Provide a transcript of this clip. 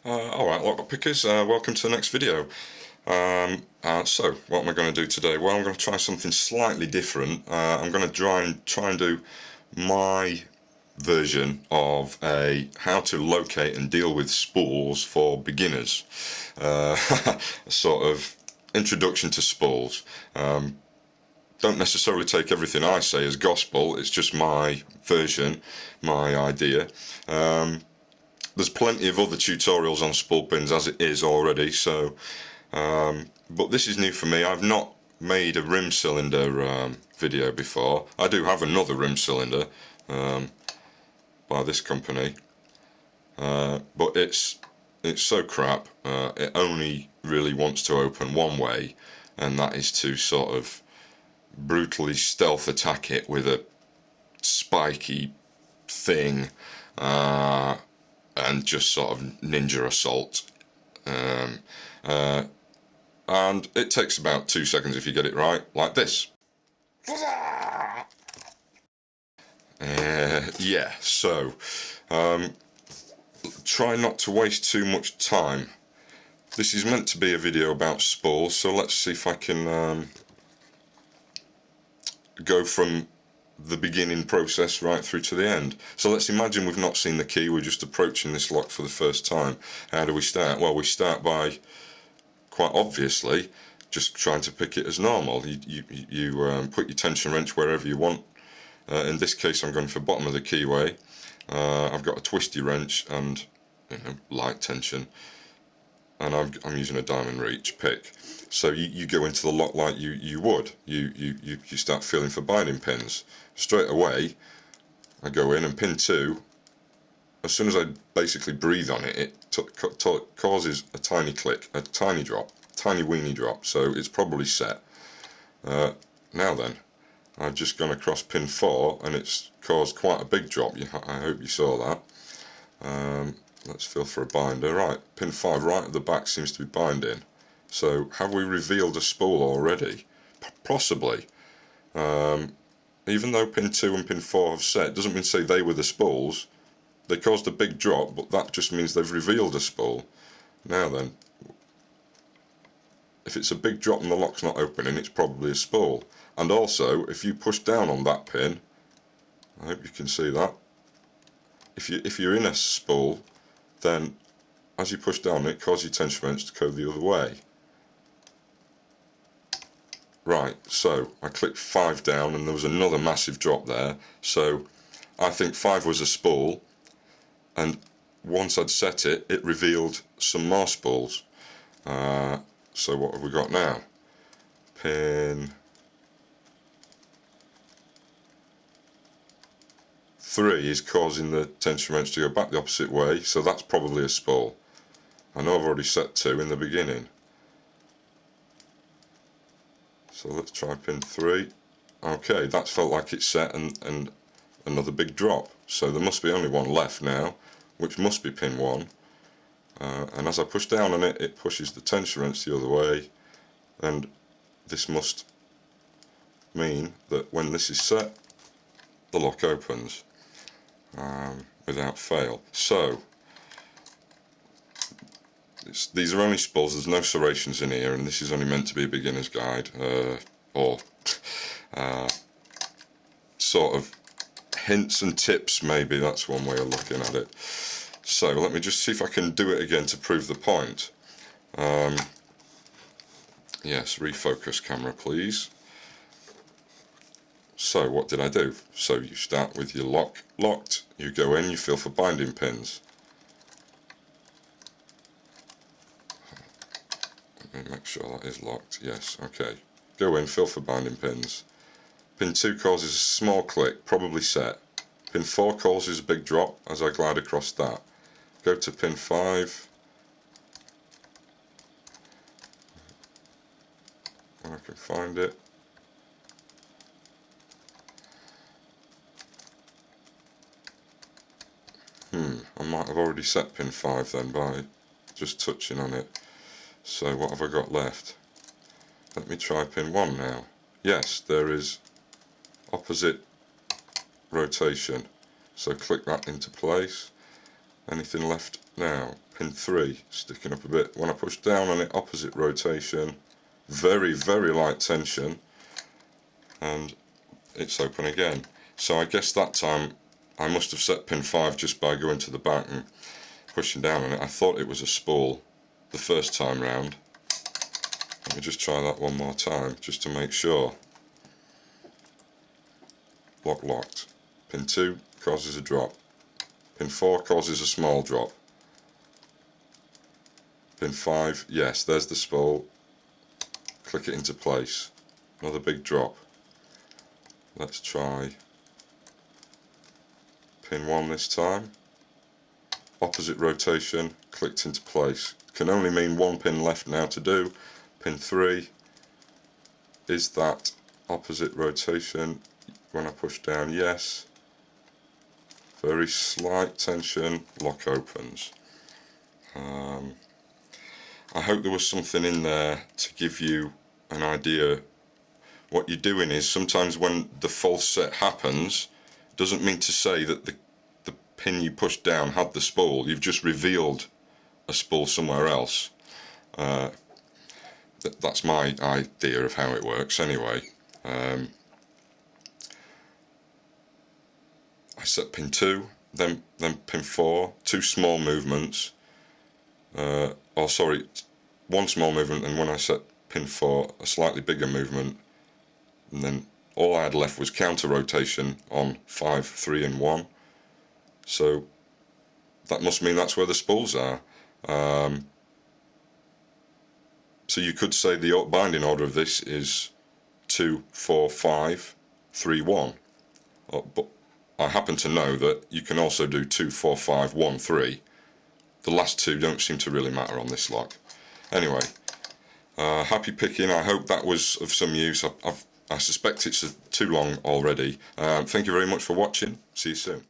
Alright, lockpickers, pickers, welcome to the next video. So, what am I going to do today? Well, I'm going to try something slightly different. I'm going to try and do my version of a how to locate and deal with spools for beginners. A sort of introduction to spools. Don't necessarily take everything I say as gospel, it's just my version, my idea. There's plenty of other tutorials on spool pins as it is already, so but this is new for me. I've not made a rim cylinder video before. I do have another rim cylinder by this company, but it's so crap. It only really wants to open one way, and that is to sort of brutally stealth attack it with a spiky thing and just sort of ninja assault, and it takes about 2 seconds if you get it right, like this. Yeah, so try not to waste too much time. This is meant to be a video about spools, so let's see if I can go from the beginning process right through to the end. So let's imagine we've not seen the key, we're just approaching this lock for the first time. How do we start? Well, we start by, quite obviously, just trying to pick it as normal. You put your tension wrench wherever you want. In this case I'm going for bottom of the keyway. I've got a twisty wrench and light tension, and I'm using a diamond reach pick. So you go into the lock like you would. You start feeling for binding pins. Straight away I go in, and pin 2, as soon as I basically breathe on it, it causes a tiny click, a tiny drop, tiny weeny drop, so it's probably set. Now then, I've just gone across pin 4 and it's caused quite a big drop. I hope you saw that. Let's feel for a binder. Right, pin 5 right at the back seems to be binding. So have we revealed a spool already? Possibly. Even though pin 2 and pin 4 have set, doesn't mean to say they were the spools. They caused a big drop, but that just means they've revealed a spool. Now then, if it's a big drop and the lock's not opening, it's probably a spool. And also, if you push down on that pin, I hope you can see that, if you're in a spool, then as you push down it causes your tension wrench to go the other way. Right, so I clicked 5 down and there was another massive drop there, so I think 5 was a spool, and once I'd set it, it revealed some more spools. So what have we got now? Pin 3 is causing the tension wrench to go back the opposite way, so that's probably a spool. I know I've already set 2 in the beginning. So let's try pin 3. Okay, that's felt like it's set, and another big drop. So there must be only one left now, which must be pin 1. And as I push down on it, it pushes the tension wrench the other way, and this must mean that when this is set, the lock opens without fail. So these are only spools, there's no serrations in here, and this is only meant to be a beginner's guide, or sort of hints and tips, maybe that's one way of looking at it. So let me just see if I can do it again to prove the point. Yes, refocus camera please. So what did I do? So you start with your lock locked, you go in, you feel for binding pins. Let me make sure that is locked. Yes, okay. Go in, feel for binding pins. Pin 2 causes a small click, probably set. Pin 4 causes a big drop as I glide across that. Go to pin 5. When I can find it. I might have already set pin 5 then by just touching on it. So what have I got left? Let me try pin 1 now. Yes, there is opposite rotation. So click that into place. Anything left Now, pin 3, sticking up a bit. When I push down on it, opposite rotation, very, very light tension, and it's open again. So I guess that time I must have set pin 5 just by going to the back and pushing down on it. I thought it was a spool the first time round. Let me just try that one more time, just to make sure. Lock locked. Pin 2 causes a drop. Pin 4 causes a small drop. Pin 5, yes, there's the spool. Click it into place. Another big drop. Let's try pin 1 this time. Opposite rotation, clicked into place. Can only mean one pin left now to do. Pin 3 is that opposite rotation. When I push down, yes. Very slight tension, lock opens. I hope there was something in there to give you an idea. What you're doing is, sometimes when the false set happens, doesn't mean to say that the pin you pushed down had the spool. You've just revealed a spool somewhere else. That's my idea of how it works anyway. I set pin 2, then pin 4, 2 small movements, one small movement, and when I set pin 4, a slightly bigger movement, and then all I had left was counter rotation on 5, 3 and 1. So that must mean that's where the spools are. So you could say the binding order of this is 2, 4, 5, 3, 1. But I happen to know that you can also do 2, 4, 5, 1, 3. The last two don't seem to really matter on this lock. Anyway, happy picking. I hope that was of some use. I suspect it's too long already. Thank you very much for watching. See you soon.